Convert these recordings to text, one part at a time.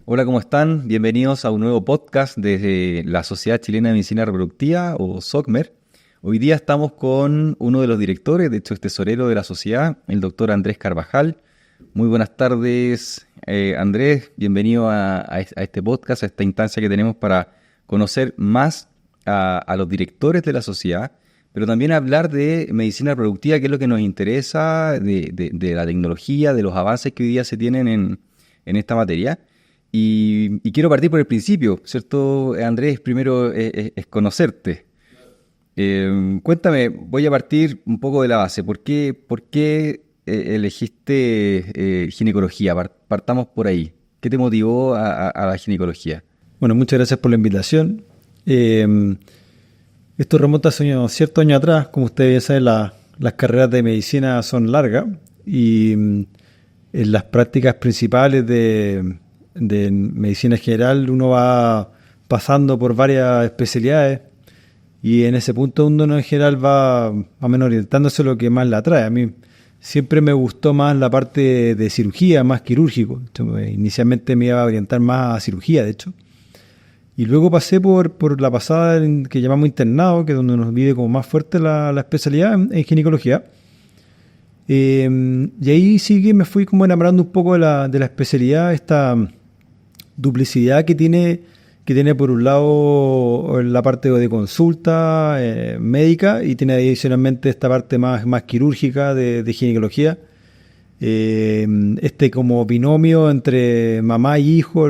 Hola, ¿cómo están? Bienvenidos a un nuevo podcast desde la Sociedad Chilena de Medicina Reproductiva o SOCMER. Hoy día estamos con uno de los directores, de hecho es tesorero de la sociedad, el doctor Andrés Carvajal. Muy buenas tardes, Andrés. Bienvenido a este podcast, a esta instancia que tenemos para conocer más a los directores de la sociedad, pero también hablar de medicina reproductiva, que es lo que nos interesa, de la tecnología, de los avances que hoy día se tienen en esta materia. Y quiero partir por el principio, ¿cierto, Andrés? Primero es conocerte. Cuéntame, voy a partir un poco de la base. ¿Por qué elegiste ginecología? Partamos por ahí. ¿Qué te motivó a la ginecología? Bueno, muchas gracias por la invitación. Esto remonta a ciertos años atrás. Como ustedes bien saben, las carreras de medicina son largas y en las prácticas principales de medicina general uno va pasando por varias especialidades y en ese punto uno en general va más o menos orientándose a lo que más le atrae. A mí siempre me gustó más la parte de cirugía, más quirúrgico. Inicialmente me iba a orientar más a cirugía, de hecho. Y luego pasé por la pasada que llamamos internado, que es donde nos vive como más fuerte la especialidad en ginecología. Y ahí sí que me fui como enamorando un poco de la especialidad, esta duplicidad que tiene por un lado la parte de consulta médica y tiene adicionalmente esta parte más quirúrgica de ginecología. Este como binomio entre mamá y hijo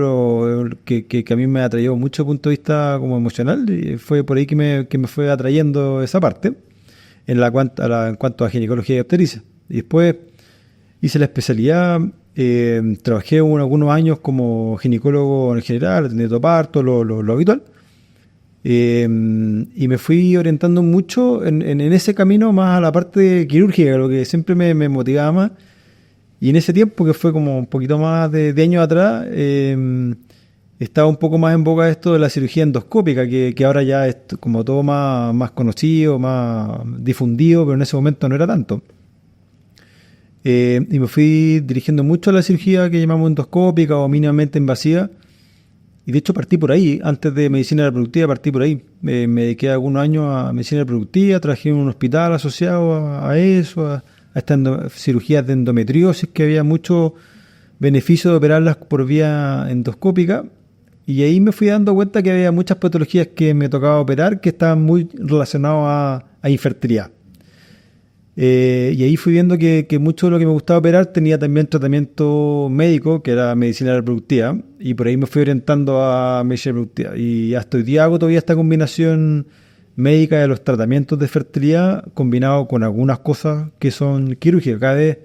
que a mí me atrayó mucho desde el punto de vista como emocional y fue por ahí que me fue atrayendo esa parte en cuanto a ginecología y obstetricia. Y después hice la especialidad, trabajé algunos años como ginecólogo en general, atendiendo parto, lo habitual. Y me fui orientando mucho en ese camino más a la parte quirúrgica, lo que siempre me motivaba más. Y en ese tiempo, que fue como un poquito más de años atrás, estaba un poco más en boga esto de la cirugía endoscópica, que ahora ya es como todo más conocido, más difundido, pero en ese momento no era tanto. Y me fui dirigiendo mucho a la cirugía que llamamos endoscópica o mínimamente invasiva. Y de hecho partí por ahí, antes de medicina reproductiva partí por ahí. Me dediqué algunos años a medicina reproductiva, trabajé en un hospital asociado a eso, a estas cirugías de endometriosis, que había mucho beneficio de operarlas por vía endoscópica. Y ahí me fui dando cuenta que había muchas patologías que me tocaba operar que estaban muy relacionadas a infertilidad. Y ahí fui viendo que mucho de lo que me gustaba operar tenía también tratamiento médico, que era medicina reproductiva, y por ahí me fui orientando a medicina reproductiva. Y hasta hoy día hago todavía esta combinación médica de los tratamientos de fertilidad combinado con algunas cosas que son quirúrgicas. Cada vez,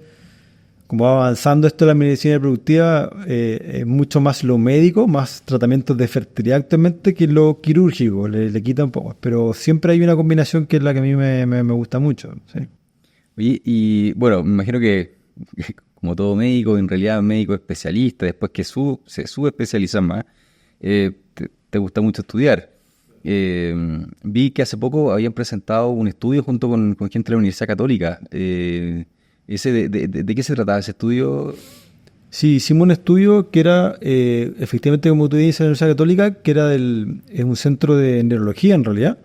como va avanzando esto de la medicina reproductiva, es mucho más lo médico, más tratamientos de fertilidad actualmente que lo quirúrgico, le quita un poco. Pero siempre hay una combinación que es la que a mí me gusta mucho, ¿sí? Oye, y bueno, me imagino que como todo médico, en realidad médico especialista, después que se subespecializa más, te gusta mucho estudiar. Vi que hace poco habían presentado un estudio junto con gente de la Universidad Católica. ¿De qué se trataba ese estudio? Sí, hicimos un estudio que era, efectivamente, como tú dices, en la Universidad Católica, que era es un centro de neurología en realidad.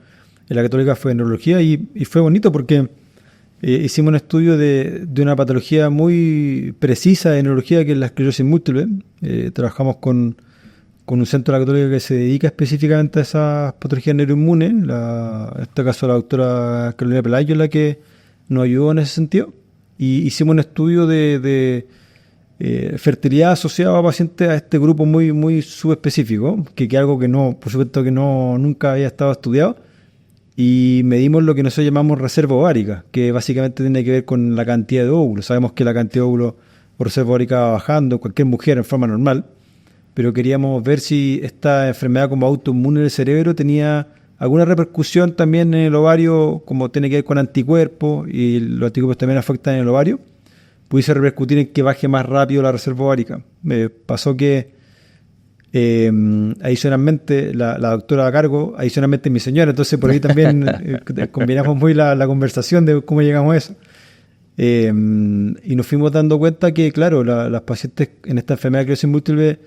En la Católica fue neurología y fue bonito porque hicimos un estudio de una patología muy precisa de neurología, que es la esclerosis múltiple. Trabajamos con un centro de la Católica que se dedica específicamente a esas patologías neuroinmunes. En este caso la doctora Carolina Pelayo es la que nos ayudó en ese sentido. Y hicimos un estudio de fertilidad asociado a pacientes a este grupo muy subespecífico, que es algo que no, por supuesto que nunca había estado estudiado. Y medimos lo que nosotros llamamos reserva ovárica, que básicamente tiene que ver con la cantidad de óvulos. Sabemos que la cantidad de óvulos por reserva ovárica va bajando en cualquier mujer en forma normal, pero queríamos ver si esta enfermedad como autoinmune del cerebro tenía alguna repercusión también en el ovario, como tiene que ver con anticuerpos, y los anticuerpos también afectan en el ovario, pudiese repercutir en que baje más rápido la reserva ovárica. Me pasó que adicionalmente la doctora a cargo, adicionalmente mi señora, entonces por ahí también combinamos muy la conversación de cómo llegamos a eso. Y nos fuimos dando cuenta que, claro, las pacientes en esta enfermedad de esclerosis múltiple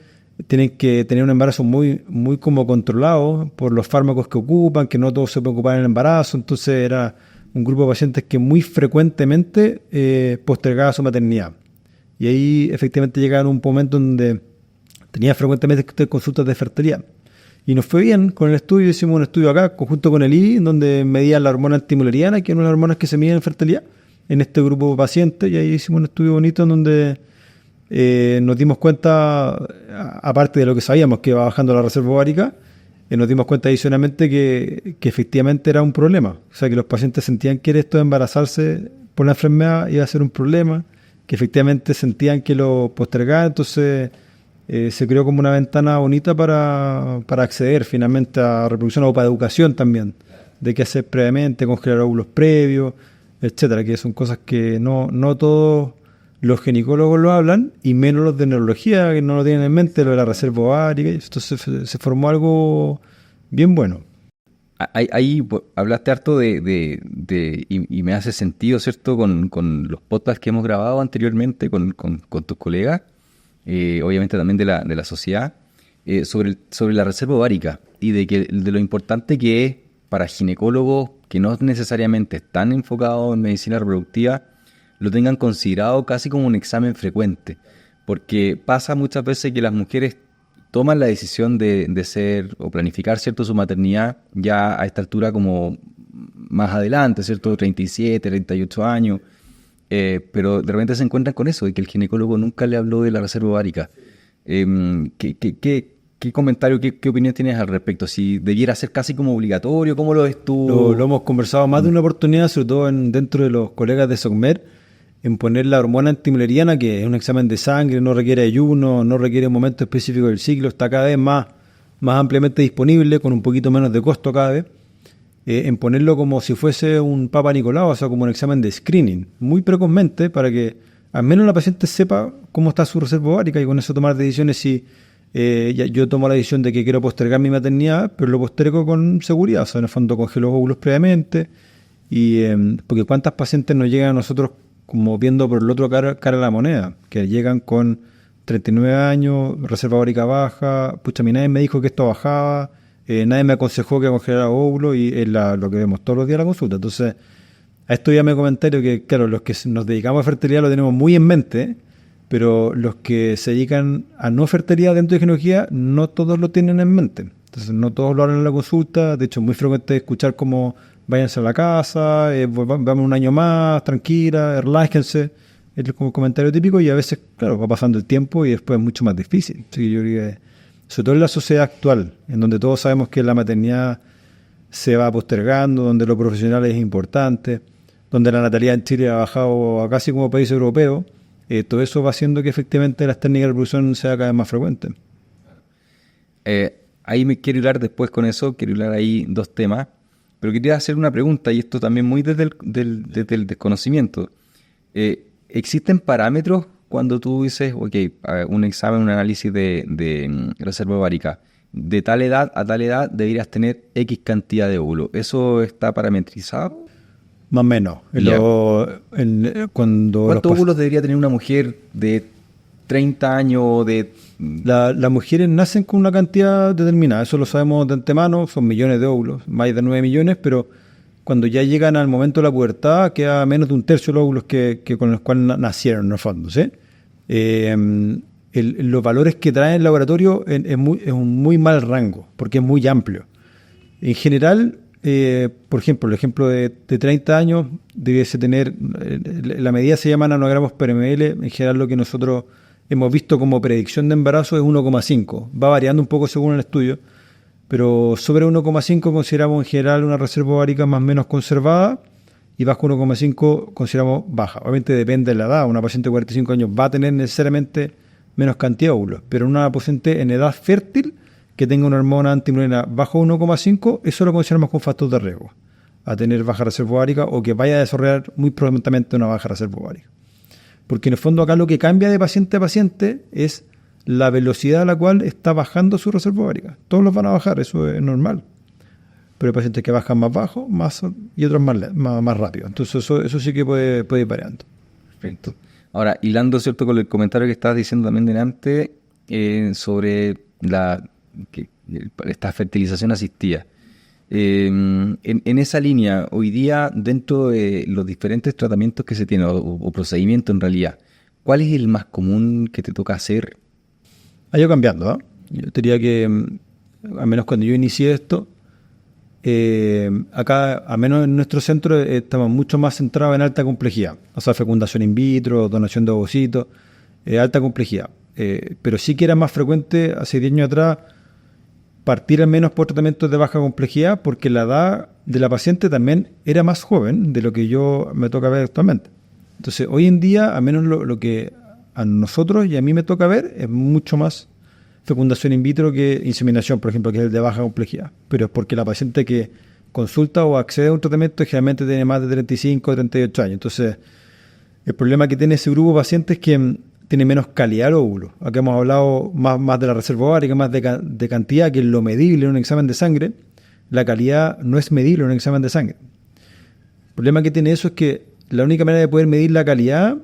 tienen que tener un embarazo muy, muy como controlado por los fármacos que ocupan, que no todos se pueden ocupar en el embarazo. Entonces era un grupo de pacientes que muy frecuentemente postergaba su maternidad. Y ahí efectivamente llegaron a un momento donde tenía frecuentemente consultas de fertilidad. Y nos fue bien con el estudio, hicimos un estudio acá, conjunto con el I, donde medían la hormona antimuleriana, que es una de las hormonas que se mide en fertilidad, en este grupo de pacientes, y ahí hicimos un estudio bonito en donde nos dimos cuenta, aparte de lo que sabíamos, que iba bajando la reserva ovárica, nos dimos cuenta adicionalmente que efectivamente era un problema. O sea, que los pacientes sentían que esto de embarazarse por la enfermedad iba a ser un problema, que efectivamente sentían que lo postergaban, entonces se creó como una ventana bonita para acceder finalmente a reproducción o para educación también, de qué hacer previamente, congelar óvulos previos, etcétera, que son cosas que no todos los ginecólogos lo hablan, y menos los de neurología, que no lo tienen en mente, lo de la reserva ovárica. Entonces se formó algo bien bueno. Ahí hablaste harto y me hace sentido, ¿cierto? Con los podcasts que hemos grabado anteriormente con tus colegas, obviamente también de la sociedad, sobre la reserva ovárica y de lo importante que es para ginecólogos que no necesariamente están enfocados en medicina reproductiva, lo tengan considerado casi como un examen frecuente, porque pasa muchas veces que las mujeres toman la decisión de ser o planificar, ¿cierto?, su maternidad ya a esta altura como más adelante, ¿cierto?, 37, 38 años, pero de repente se encuentran con eso, de que el ginecólogo nunca le habló de la reserva ovárica. ¿Qué comentario, qué opinión tienes al respecto? Si debiera ser casi como obligatorio, ¿cómo lo ves tú? Lo hemos conversado más de una oportunidad, sobre todo dentro de los colegas de SOCMER, en poner la hormona antimuleriana, que es un examen de sangre, no requiere ayuno, no requiere un momento específico del ciclo, está cada vez más ampliamente disponible, con un poquito menos de costo cada vez, en ponerlo como si fuese un Papa Nicolau, o sea, como un examen de screening, muy precozmente, para que al menos la paciente sepa cómo está su reserva ovárica y con eso tomar decisiones si yo tomo la decisión de que quiero postergar mi maternidad, pero lo postergo con seguridad, o sea, en el fondo congelo los óvulos previamente, y porque cuántas pacientes nos llegan a nosotros como viendo por el otro cara de la moneda, que llegan con 39 años, reserva ovárica baja, pucha, a mí nadie me dijo que esto bajaba, nadie me aconsejó que congelara óvulos, y es lo que vemos todos los días en la consulta. Entonces, a esto ya me comentario que, claro, los que nos dedicamos a fertilidad lo tenemos muy en mente, pero los que se dedican a no fertilidad dentro de ginecología, no todos lo tienen en mente. Entonces, no todos lo hablan en la consulta. De hecho, es muy frecuente escuchar como váyanse a la casa, vamos un año más, tranquila, relájense. Es como comentario típico, y a veces, claro, va pasando el tiempo y después es mucho más difícil. Así que yo diría que, sobre todo en la sociedad actual, en donde todos sabemos que la maternidad se va postergando, donde lo profesional es importante, donde la natalidad en Chile ha bajado a casi como país europeo, todo eso va haciendo que efectivamente las técnicas de reproducción sea cada vez más frecuentes. Ahí me quiero hilar después con eso, quiero hilar ahí dos temas, pero quería hacer una pregunta, y esto también muy desde el desconocimiento. ¿Existen parámetros cuando tú dices, ok, un examen, un análisis de reserva ovárica, de tal edad a tal edad deberías tener X cantidad de óvulos? ¿Eso está parametrizado? Más o menos. ¿Cuántos óvulos debería tener una mujer de 30 años? Las mujeres nacen con una cantidad determinada, eso lo sabemos de antemano, son millones de óvulos, más de 9 millones, pero cuando ya llegan al momento de la pubertad, queda menos de un tercio de los óvulos que con los cuales nacieron, en el fondo, ¿sí? Los valores que traen el laboratorio es un muy mal rango, porque es muy amplio. En general, por ejemplo, el ejemplo de 30 años debiese tener, la medida se llama nanogramos per ml, en general lo que nosotros hemos visto como predicción de embarazo es 1,5, va variando un poco según el estudio, pero sobre 1,5 consideramos en general una reserva ovárica más o menos conservada, y bajo 1,5 consideramos baja. Obviamente depende de la edad, una paciente de 45 años va a tener necesariamente menos cantidad de óvulos, pero una paciente en edad fértil que tenga una hormona antimuleriana bajo 1,5, eso lo consideramos como factor de riesgo a tener baja reserva ovárica, o que vaya a desarrollar muy prontamente una baja reserva ovárica. Porque en el fondo acá lo que cambia de paciente a paciente es la velocidad a la cual está bajando su reserva ovárica. Todos los van a bajar, eso es normal. Pero hay pacientes que bajan más bajo y otros más rápido. Entonces eso sí que puede ir variando. Perfecto. Ahora, hilando, ¿cierto?, con el comentario que estabas diciendo también delante, sobre esta fertilización asistida. En esa línea, hoy día, dentro de los diferentes tratamientos que se tienen, o procedimientos en realidad, ¿cuál es el más común que te toca hacer? Ha ido cambiando, ¿eh? Yo diría que, al menos cuando yo inicié esto, acá, al menos en nuestro centro, estamos mucho más centrados en alta complejidad. O sea, fecundación in vitro, donación de ovocitos, alta complejidad. Pero sí que era más frecuente, hace 10 años atrás, partir al menos por tratamientos de baja complejidad, porque la edad de la paciente también era más joven de lo que yo me toca ver actualmente. Entonces, hoy en día, al menos lo que a nosotros y a mí me toca ver, es mucho más fecundación in vitro que inseminación, por ejemplo, que es el de baja complejidad. Pero es porque la paciente que consulta o accede a un tratamiento generalmente tiene más de 35 o 38 años. Entonces, el problema que tiene ese grupo de pacientes es que tiene menos calidad el óvulo. Aquí hemos hablado más de la reserva ovárica, más de cantidad, que es lo medible en un examen de sangre. La calidad no es medible en un examen de sangre. El problema que tiene eso es que la única manera de poder medir la calidad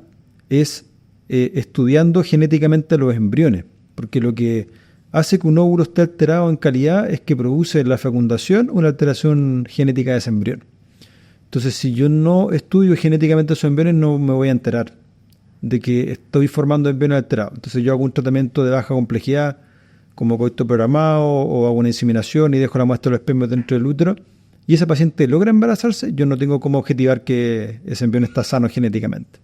es estudiando genéticamente los embriones, porque lo que hace que un óvulo esté alterado en calidad es que produce en la fecundación una alteración genética de ese embrión. Entonces, si yo no estudio genéticamente esos embriones, no me voy a enterar de que estoy formando embriones alterados. Entonces, yo hago un tratamiento de baja complejidad, como coito programado, o hago una inseminación y dejo la muestra de los espermios dentro del útero, y esa paciente logra embarazarse, yo no tengo cómo objetivar que ese embrión está sano genéticamente.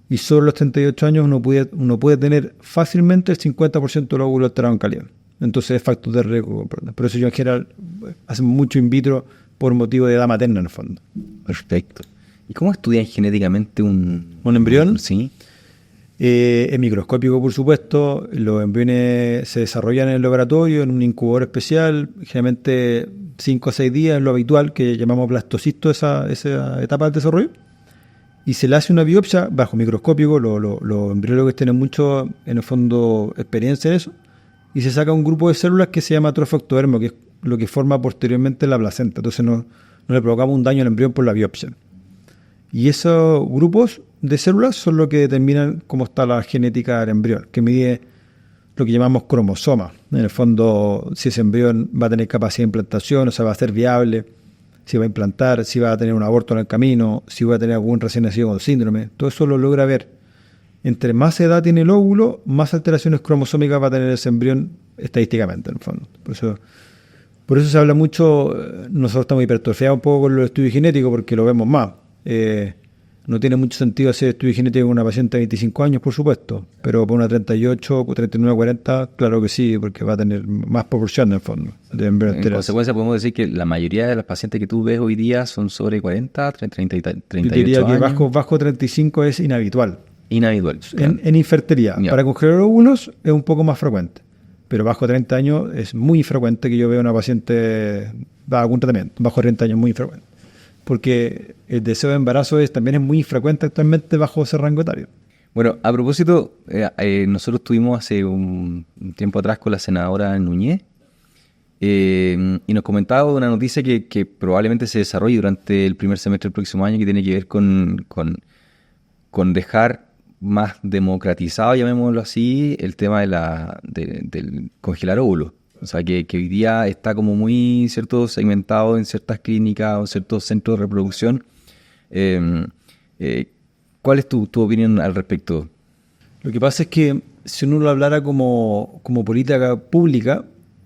Y solo a los 38 años uno puede tener fácilmente el 50% del óvulo alterado en calidad. Entonces es factor de riesgo. Por eso yo en general hacemos mucho in vitro por motivo de edad materna en el fondo. Perfecto. ¿Y cómo estudian genéticamente un embrión? Sí. Es microscópico, por supuesto. Los embriones se desarrollan en el laboratorio, en un incubador especial, generalmente 5 o 6 días es lo habitual, que llamamos blastocisto esa etapa del desarrollo. Y se le hace una biopsia bajo microscópico, los embriólogos tienen mucho, en el fondo, experiencia en eso, y se saca un grupo de células que se llama trofectodermo, que es lo que forma posteriormente la placenta. Entonces no le provocamos un daño al embrión por la biopsia. Y esos grupos de células son los que determinan cómo está la genética del embrión, que mide lo que llamamos cromosomas. En el fondo, si ese embrión va a tener capacidad de implantación, o sea, va a ser viable, si va a implantar, si va a tener un aborto en el camino, si va a tener algún recién nacido con síndrome. Todo eso lo logra ver. Entre más edad tiene el óvulo, más alteraciones cromosómicas va a tener ese embrión estadísticamente, en el fondo. Por eso se habla mucho, nosotros estamos hipertrofiados un poco con los estudios genéticos porque lo vemos más. No tiene mucho sentido hacer estudio genético con una paciente de 25 años, por supuesto, pero para una 38, 39, 40, claro que sí, porque va a tener más proporción en el fondo. En consecuencia, podemos decir que la mayoría de las pacientes que tú ves hoy día son sobre 40, 38 años. Yo diría que bajo 35 es inhabitual. Inhabitual. En infertilidad. Yeah. Para congelar óvulos es un poco más frecuente, pero bajo 30 años es muy frecuente que yo vea una paciente da algún tratamiento. Bajo 30 años es muy frecuente. Porque el deseo de embarazo también es muy frecuente actualmente bajo ese rango etario. Bueno, a propósito, nosotros estuvimos hace un tiempo atrás con la senadora Núñez y nos comentaba una noticia que probablemente se desarrolle durante el primer semestre del próximo año, que tiene que ver con dejar más democratizado, llamémoslo así, el tema del congelar óvulos. O sea, que hoy día está como muy, ¿cierto?, segmentado en ciertas clínicas o ciertos centros de reproducción. ¿Cuál es tu opinión al respecto? Lo que pasa es que si uno lo hablara como política pública,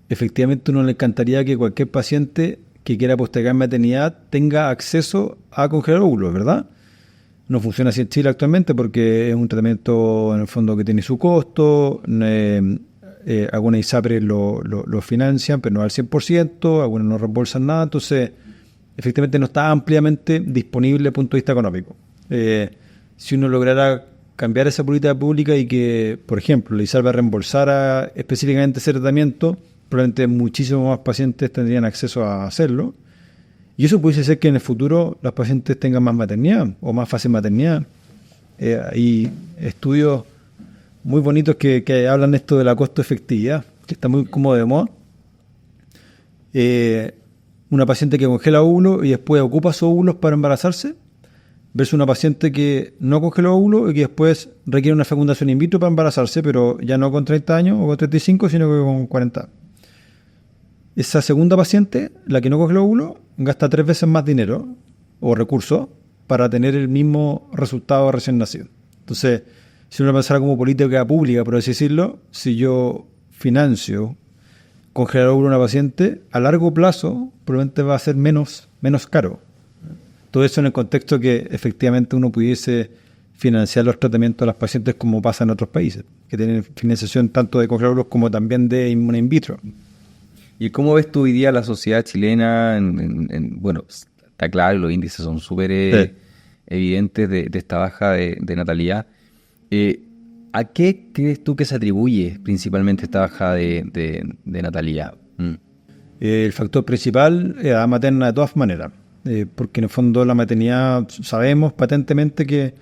efectivamente uno le encantaría que cualquier paciente que quiera postergar maternidad tenga acceso a congelar óvulos, ¿verdad? No funciona así en Chile actualmente porque es un tratamiento en el fondo que tiene su costo. Algunas ISAPRES lo financian, pero no al 100%, algunas no reembolsan nada, entonces efectivamente no está ampliamente disponible desde el punto de vista económico. Si uno lograra cambiar esa política pública y que, por ejemplo, la ISAPRE reembolsara específicamente ese tratamiento, probablemente muchísimos más pacientes tendrían acceso a hacerlo, y eso pudiese ser que en el futuro los pacientes tengan más maternidad o más fase de maternidad. Hay estudios muy bonitos que hablan esto de la costo-efectividad, que está muy como de moda. Una paciente que congela óvulos y después ocupa sus óvulos para embarazarse, versus una paciente que no congeló óvulos y que después requiere una fecundación in vitro para embarazarse, pero ya no con 30 años o con 35, sino que con 40. Esa segunda paciente, la que no congeló óvulos, gasta 3 veces más dinero o recursos para tener el mismo resultado recién nacido. Entonces, si uno pensara como política pública, por así decirlo, si yo financio congelar óvulos a una paciente, a largo plazo probablemente va a ser menos caro. Todo eso en el contexto que efectivamente uno pudiese financiar los tratamientos a las pacientes como pasa en otros países, que tienen financiación tanto de congelar óvulos como también de inmune in vitro. ¿Y cómo ves tú hoy día la sociedad chilena? Bueno, está claro, los índices son súper evidentes de esta baja de natalidad. ¿A qué crees tú que se atribuye principalmente esta baja de natalidad? El factor principal es la edad materna de todas maneras, porque en el fondo la maternidad sabemos patentemente que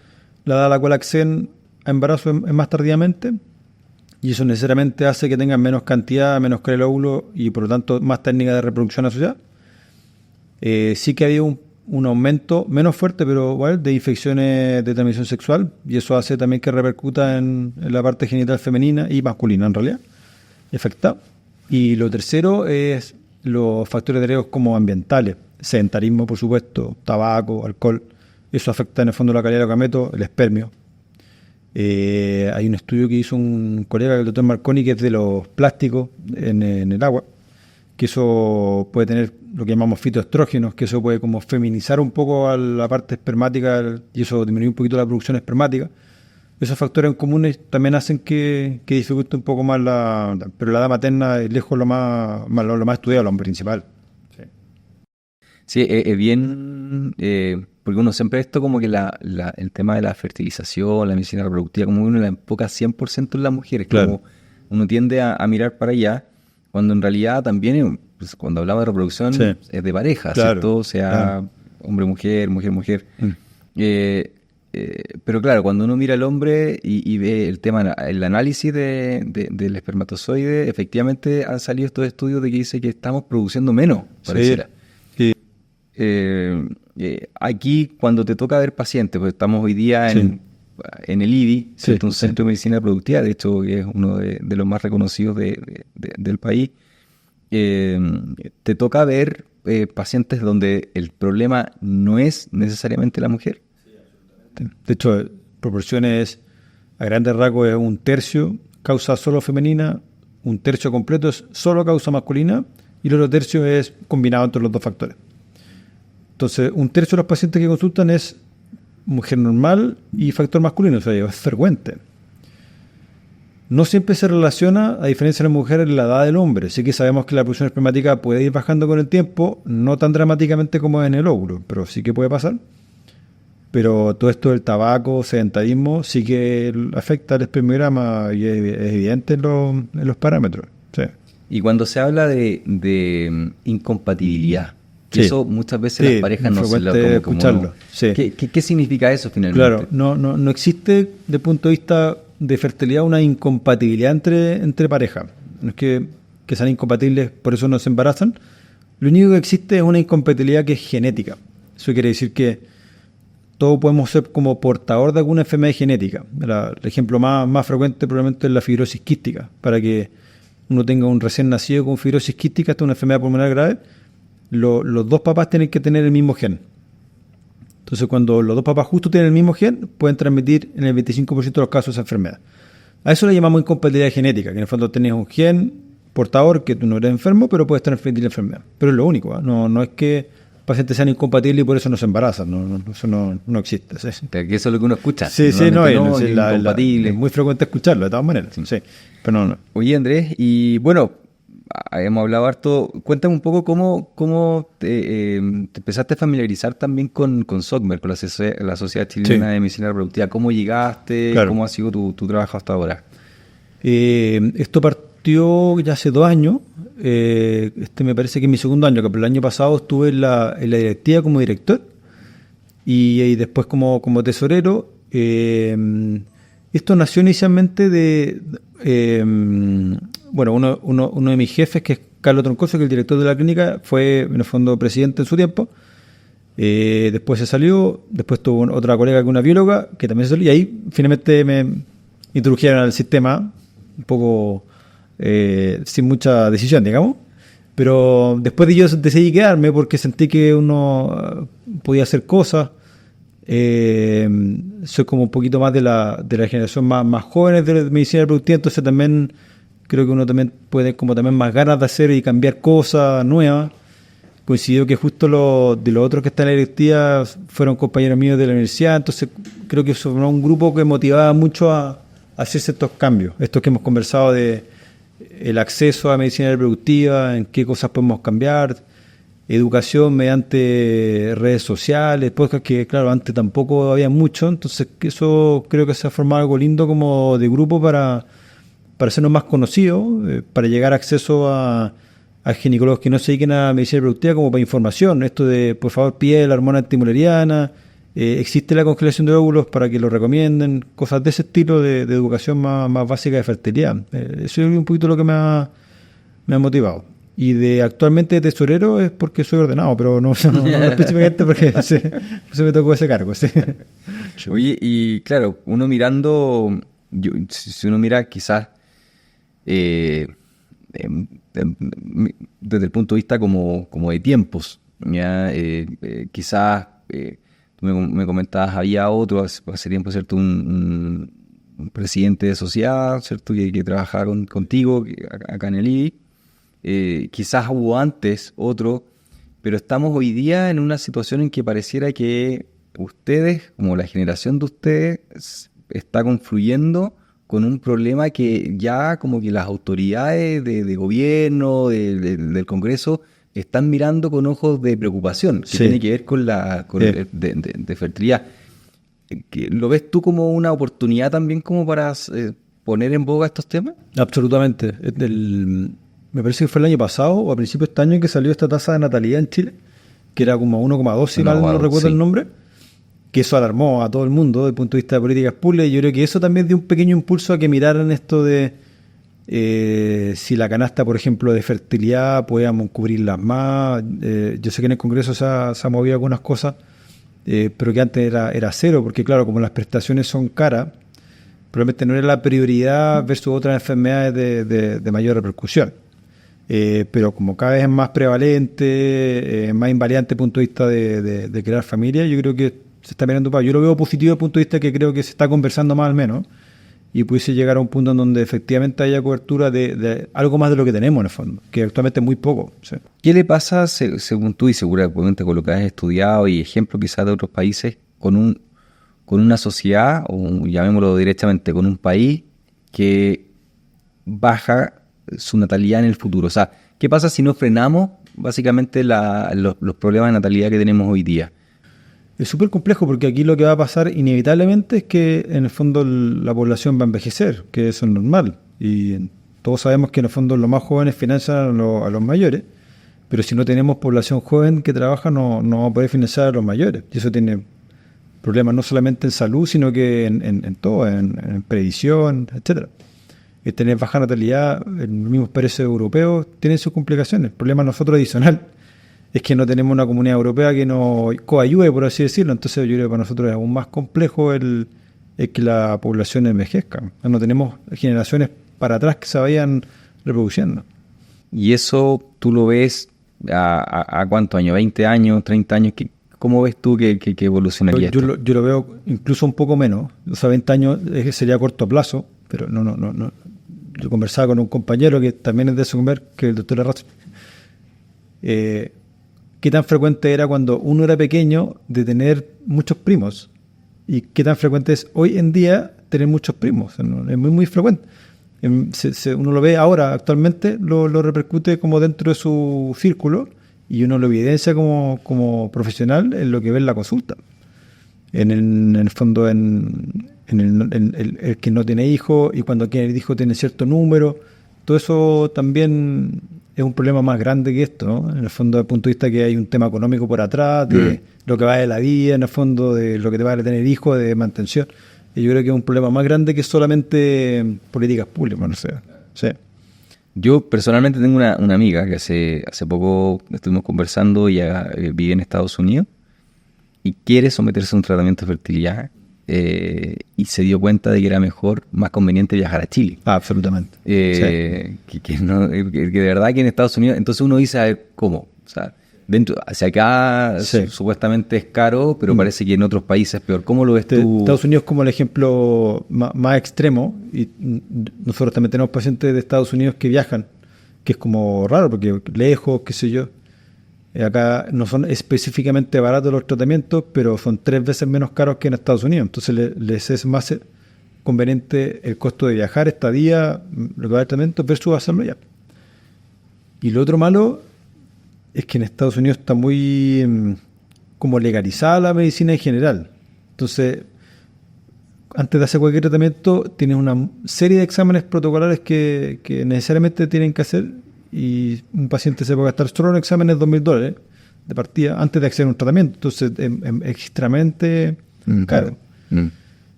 la edad a la cual acceden a embarazo es más tardíamente, y eso necesariamente hace que tengan menos cantidad, menos calidad de óvulo y por lo tanto más técnicas de reproducción asociadas. Sí que ha habido un aumento menos fuerte, pero bueno, de infecciones de transmisión sexual, y eso hace también que repercuta en la parte genital femenina y masculina en realidad, afecta. Y lo tercero es los factores de riesgo como ambientales, sedentarismo por supuesto, tabaco, alcohol, eso afecta en el fondo la calidad de los gametos, el espermio. Hay un estudio que hizo un colega, el doctor Marconi, que es de los plásticos en el agua, que eso puede tener lo que llamamos fitoestrógenos, que eso puede como feminizar un poco a la parte espermática y eso disminuye un poquito la producción espermática. Esos factores en comunes también hacen que dificulte un poco más pero la edad materna es lejos lo más estudiado, lo principal. Sí, es bien, porque uno siempre esto como que el tema de la fertilización, la medicina reproductiva, como uno la enfoca 100% en las mujeres, claro. Como uno tiende a mirar para allá, cuando en realidad también, pues, cuando hablamos de reproducción, Sí. es de pareja, Claro, ¿cierto? Sea claro. hombre-mujer, mujer-mujer. Pero claro, cuando uno mira al hombre y ve el tema, el análisis del espermatozoide, efectivamente han salido estos estudios de que dice que estamos produciendo menos, pareciera. Sí. Aquí, cuando te toca ver pacientes, pues estamos hoy día en el IDI, ¿cierto? Un centro de medicina reproductiva, de hecho, que es uno de los más reconocidos del país. Te toca ver pacientes donde el problema no es necesariamente la mujer. De hecho, proporciones a grandes rasgos es 1/3 causa solo femenina, 1/3 completo es solo causa masculina y el otro tercio es combinado entre los dos factores. Entonces, 1/3 de los pacientes que consultan es mujer normal y factor masculino, o sea, es frecuente. No siempre se relaciona, a diferencia de la mujer, en la edad del hombre. Sí que sabemos que la producción espermática puede ir bajando con el tiempo, no tan dramáticamente como en el óvulo, pero sí que puede pasar. Pero todo esto del tabaco, sedentarismo, sí que afecta al espermiograma y es evidente en los parámetros. Sí. Y cuando se habla de incompatibilidad, eso muchas veces las parejas no se lo escucharlo. Sí. ¿Qué significa eso finalmente? Claro, no existe desde el punto de vista de fertilidad una incompatibilidad entre parejas. No es que sean incompatibles, por eso no se embarazan. Lo único que existe es una incompatibilidad que es genética. Eso quiere decir que todos podemos ser como portador de alguna enfermedad genética. El ejemplo más frecuente probablemente es la fibrosis quística. Para que uno tenga un recién nacido con fibrosis quística, esta es una enfermedad pulmonar grave, los dos papás tienen que tener el mismo gen. Entonces, cuando los dos papás justo tienen el mismo gen, pueden transmitir en el 25% de los casos esa enfermedad. A eso le llamamos incompatibilidad genética, que en el fondo tenés un gen portador que tú no eres enfermo, pero puedes transmitir la enfermedad. Pero es lo único, ¿eh? No es que pacientes sean incompatibles y por eso no se embarazan. Eso no existe. ¿Sí? Que eso es lo que uno escucha. Sí, es incompatible. muy frecuente escucharlo, de todas maneras. Sí. Pero no. Oye, Andrés, y bueno, hemos hablado harto. Cuéntame un poco cómo te empezaste a familiarizar también con SOCMER, con la Sociedad Chilena de Medicina Reproductiva. ¿Cómo llegaste? Claro. ¿Cómo ha sido tu trabajo hasta ahora? Esto partió ya hace 2 años. Me parece que es mi segundo año, que el año pasado estuve en la directiva como director y después como tesorero. Esto nació inicialmente uno de mis jefes, que es Carlos Troncoso, que es el director de la clínica, fue en el fondo presidente en su tiempo, Después se salió, después tuvo otra colega que una bióloga que también se salió, y ahí finalmente me introdujeron al sistema, un poco sin mucha decisión, digamos. Pero después de yo decidí quedarme porque sentí que uno podía hacer cosas. Soy como un poquito más de la generación más jóvenes de medicina reproductiva, entonces también creo que uno también puede como también más ganas de hacer y cambiar cosas nuevas. Coincidió que justo de los otros que están en la directiva fueron compañeros míos de la universidad, entonces creo que formó un grupo que motivaba mucho a hacerse estos cambios, estos que hemos conversado de el acceso a medicina reproductiva, en qué cosas podemos cambiar, educación mediante redes sociales, podcast que claro, antes tampoco había mucho, entonces eso creo que se ha formado algo lindo como de grupo para hacernos más conocidos, para llegar a acceso a ginecólogos que no se dediquen a medicina reproductiva como para información, esto de por favor pide la hormona antimuleriana, existe la congelación de óvulos para que lo recomienden, cosas de ese estilo de educación más básica de fertilidad. Eso es un poquito lo que me ha motivado. Y de actualmente de tesorero es porque soy ordenado, pero no específicamente porque se me tocó ese cargo. Sí. Oye, y claro, uno mirando, si uno mira quizás desde el punto de vista como de tiempos, ¿ya? Quizás tú me comentabas, había otro hace tiempo, ¿cierto? Un presidente de sociedad, ¿cierto? Que trabajaba contigo acá en el IBI. Quizás hubo antes otro, pero estamos hoy día en una situación en que pareciera que ustedes, como la generación de ustedes, está confluyendo con un problema que ya como que las autoridades de gobierno, del Congreso, están mirando con ojos de preocupación, que tiene que ver con de fertilidad. ¿Lo ves tú como una oportunidad también como para poner en boga estos temas? Absolutamente. Me parece que fue el año pasado o a principios de este año que salió esta tasa de natalidad en Chile, que era como 1,2, si mal no recuerdo el nombre, que eso alarmó a todo el mundo desde el punto de vista de políticas públicas. Y yo creo que eso también dio un pequeño impulso a que miraran esto de si la canasta, por ejemplo, de fertilidad, podíamos cubrirlas más. Yo sé que en el Congreso se ha movido algunas cosas, pero que antes era cero, porque claro, como las prestaciones son caras, probablemente no era la prioridad versus otras enfermedades de mayor repercusión. Pero como cada vez es más prevalente, más invariante desde el punto de vista de crear familia, yo creo que se está mirando para. Yo lo veo positivo desde el punto de vista que creo que se está conversando más al menos y pudiese llegar a un punto en donde efectivamente haya cobertura de algo más de lo que tenemos en el fondo, que actualmente es muy poco. ¿Sí? ¿Qué le pasa, según tú y seguramente con lo que has estudiado y ejemplos quizás de otros países, con una sociedad, o llamémoslo directamente, con un país que baja su natalidad en el futuro? O sea, ¿qué pasa si no frenamos básicamente los problemas de natalidad que tenemos hoy día? Es súper complejo porque aquí lo que va a pasar inevitablemente es que en el fondo la población va a envejecer, que eso es normal. Y todos sabemos que en el fondo los más jóvenes financian a los mayores, pero si no tenemos población joven que trabaja no vamos a poder financiar a los mayores. Y eso tiene problemas no solamente en salud, sino que en todo, en previsión, etcétera. Tener baja natalidad en los mismos países europeos tienen sus complicaciones. El problema nosotros adicional es que no tenemos una comunidad europea que nos coayude, por así decirlo. Entonces yo creo que para nosotros es aún más complejo el que la población envejezca. No tenemos generaciones para atrás que se vayan reproduciendo. ¿Y eso tú lo ves a cuántos años? ¿20 años? ¿30 años? ¿Cómo ves tú que evolucionaría esto? Yo lo veo incluso un poco menos. O sea, 20 años sería a corto plazo, pero no. Yo conversaba con un compañero que también es de Socmer, que es el doctor Arras. ¿Qué tan frecuente era cuando uno era pequeño de tener muchos primos? ¿Y qué tan frecuente es hoy en día tener muchos primos? Es muy frecuente. Uno lo ve ahora, actualmente, lo repercute como dentro de su círculo y uno lo evidencia como profesional en lo que ve en la consulta. En el fondo, el que no tiene hijos y cuando tiene hijos tiene cierto número. Todo eso también es un problema más grande que esto, ¿no? En el fondo, desde el punto de vista que hay un tema económico por atrás, de lo que va de la vida, en el fondo, de lo que te va a tener hijos, de mantención. Y yo creo que es un problema más grande que solamente políticas públicas, no sé. Sí. Yo personalmente tengo una amiga que hace poco estuvimos conversando y ella vive en Estados Unidos y quiere someterse a un tratamiento de fertilidad y se dio cuenta de que era mejor, más conveniente viajar a Chile. Absolutamente. Sí. Que de verdad que en Estados Unidos, entonces uno dice, a ver, ¿cómo? O sea, hacia acá supuestamente es caro, pero parece que en otros países es peor. ¿Cómo lo ves tú? Estados Unidos es como el ejemplo más extremo, y nosotros también tenemos pacientes de Estados Unidos que viajan, que es como raro, porque lejos, qué sé yo. Acá no son específicamente baratos los tratamientos, pero son 3 veces menos caros que en Estados Unidos. Entonces les es más conveniente el costo de viajar, estadía, lo que va el tratamiento, versus hacerlo ya. Y lo otro malo es que en Estados Unidos está muy como legalizada la medicina en general. Entonces, antes de hacer cualquier tratamiento, tienes una serie de exámenes protocolares que necesariamente tienen que hacer, y un paciente se puede gastar solo en exámenes $2,000 de partida antes de acceder a un tratamiento. Entonces, es extremadamente caro.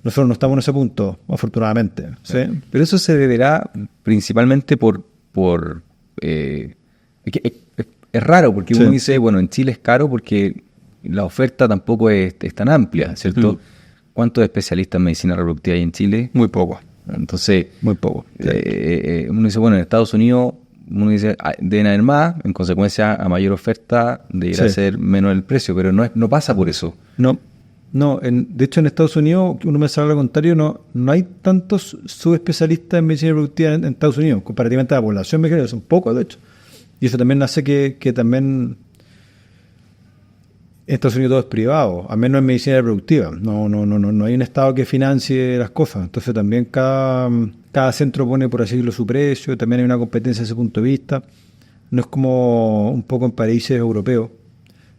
Nosotros no estamos en ese punto, afortunadamente. ¿Sí? Pero eso se deberá principalmente por es raro, porque uno dice, bueno, en Chile es caro porque la oferta tampoco es tan amplia, ¿cierto? ¿Cuántos especialistas en medicina reproductiva hay en Chile? Muy poco. Entonces, muy poco. Uno dice, bueno, en Estados Unidos, uno dice, deben haber más, en consecuencia, a mayor oferta debería ser menos el precio, pero no pasa por eso. No, de hecho en Estados Unidos, uno me sale al contrario, no hay tantos subespecialistas en medicina reproductiva en Estados Unidos, comparativamente a la población mexicana, son pocos, de hecho. Y eso también hace que también en Estados Unidos todo es privado, al menos en medicina reproductiva. No hay un Estado que financie las cosas. Entonces también cada centro pone, por así decirlo, su precio. También hay una competencia desde ese punto de vista. No es como un poco en países europeos,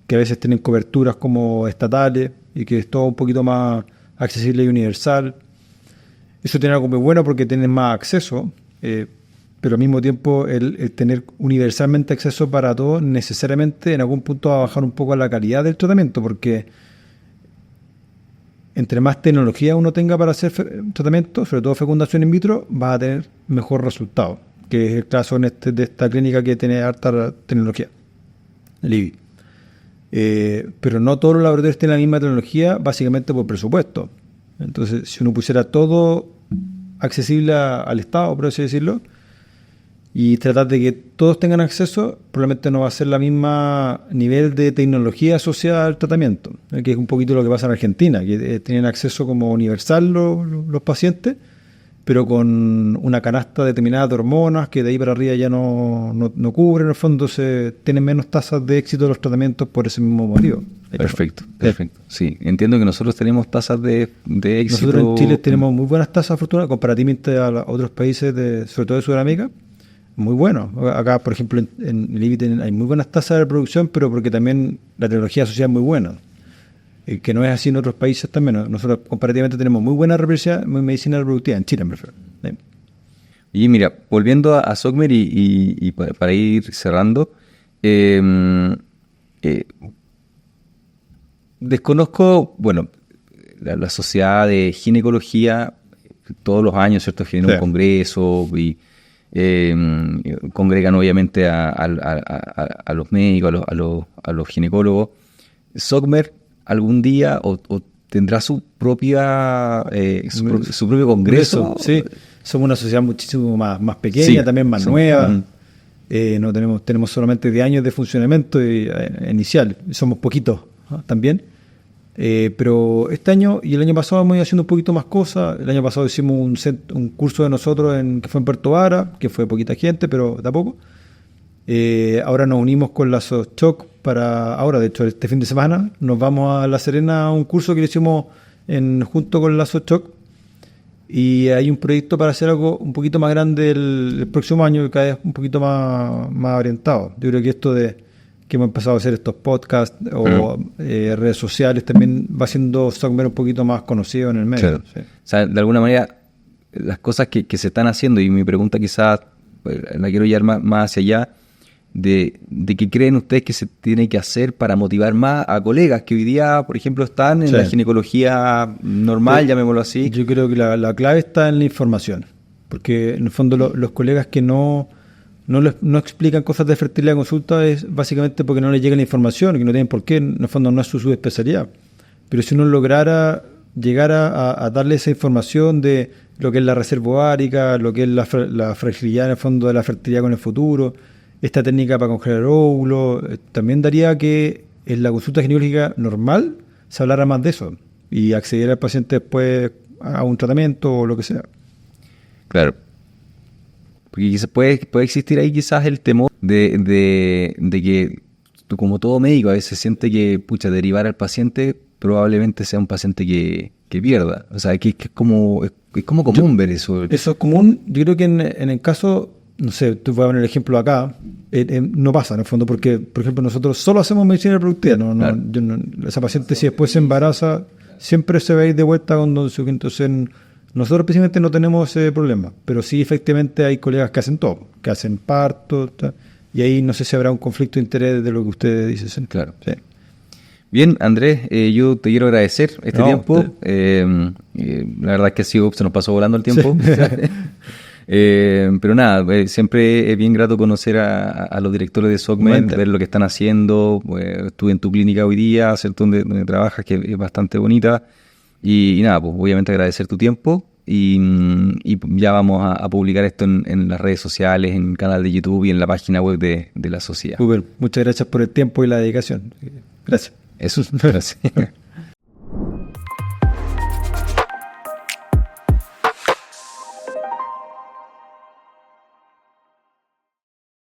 que a veces tienen coberturas como estatales y que es todo un poquito más accesible y universal. Eso tiene algo muy bueno porque tienes más acceso, pero al mismo tiempo el tener universalmente acceso para todos necesariamente en algún punto va a bajar un poco la calidad del tratamiento, porque entre más tecnología uno tenga para hacer tratamiento, sobre todo fecundación in vitro, va a tener mejor resultado, que es el caso de esta clínica que tiene harta tecnología, el IBI. Pero no todos los laboratorios tienen la misma tecnología, básicamente por presupuesto. Entonces, si uno pusiera todo accesible al Estado, por así decirlo, y tratar de que todos tengan acceso, probablemente no va a ser la misma nivel de tecnología asociada al tratamiento, que es un poquito lo que pasa en Argentina, que tienen acceso como universal los pacientes, pero con una canasta determinada de hormonas que de ahí para arriba ya no cubren, en el fondo tienen menos tasas de éxito de los tratamientos por ese mismo motivo. Perfecto. Sí, entiendo que nosotros tenemos tasas de éxito. Nosotros en Chile tenemos muy buenas tasas, afortunadamente, comparativamente a otros países, sobre todo de Sudamérica. Muy bueno. Acá, por ejemplo, en el IBI hay muy buenas tasas de reproducción, pero porque también la tecnología asociada es muy buena. Que no es así en otros países también. Nosotros comparativamente tenemos muy buena medicina reproductiva, en Chile, me refiero. Y mira, volviendo a SOCMER y para ir cerrando, desconozco, bueno, la sociedad de ginecología, todos los años, ¿cierto?, genera un congreso y congregan obviamente a los médicos, a los ginecólogos. SOCMER algún día o tendrá su propio congreso. Sí, somos una sociedad muchísimo más pequeña, también más nueva. No tenemos solamente 10 años de funcionamiento inicial, somos poquitos también. Pero este año y el año pasado hemos ido haciendo un poquito más cosas. El año pasado hicimos un curso de nosotros que fue en Puerto Vara, que fue poquita gente, pero tampoco. Ahora nos unimos con la SOCHOC ahora, de hecho, este fin de semana nos vamos a La Serena a un curso que le hicimos junto con la SOCHOC, y hay un proyecto para hacer algo un poquito más grande el próximo año, que cada vez un poquito más orientado. Yo creo que esto que hemos empezado a hacer estos podcasts o redes sociales también va haciendo SOCMER un poquito más conocido en el medio. Claro. Sí. O sea, de alguna manera, las cosas que se están haciendo, y mi pregunta quizás la quiero llevar más hacia allá, de qué creen ustedes que se tiene que hacer para motivar más a colegas que hoy día, por ejemplo, están en la ginecología normal, llamémoslo así. Yo creo que la clave está en la información, porque en el fondo los colegas que no explican cosas de fertilidad en consulta es básicamente porque no les llega la información, que no tienen por qué, en el fondo no es su subespecialidad. pero si uno lograra llegar a darle esa información de lo que es la reserva ovárica, lo que es la fragilidad en el fondo de la fertilidad con el futuro, esta técnica para congelar óvulos, también daría que en la consulta ginecológica normal se hablara más de eso y accediera al paciente después a un tratamiento o lo que sea. Claro. Porque quizás puede existir ahí quizás el temor de que, como todo médico, a veces siente que, derivar al paciente probablemente sea un paciente que pierda. O sea, que es como común ver eso. Eso es común. Yo creo que en el caso, no sé, tú vas a poner el ejemplo acá, no pasa en el fondo, porque, por ejemplo, nosotros solo hacemos medicina reproductiva. Claro. Esa paciente, si después se embaraza, siempre se va a ir de vuelta con Don Suki. Entonces, nosotros precisamente no tenemos ese problema, pero sí efectivamente hay colegas que hacen todo, que hacen parto, y ahí no sé si habrá un conflicto de interés de lo que ustedes dicen. Claro. Sí. Bien, Andrés, yo te quiero agradecer este tiempo. La verdad es que se nos pasó volando el tiempo. Pero nada, siempre es bien grato conocer a los directores de SOCMED, ver lo que están haciendo. Estuve en tu clínica hoy día, ¿cierto? Donde trabajas, que es bastante bonita. Y nada, pues obviamente agradecer tu tiempo y ya vamos a publicar esto en las redes sociales, en el canal de YouTube y en la página web de la sociedad. Muchas gracias por el tiempo y la dedicación. Gracias. Eso, gracias.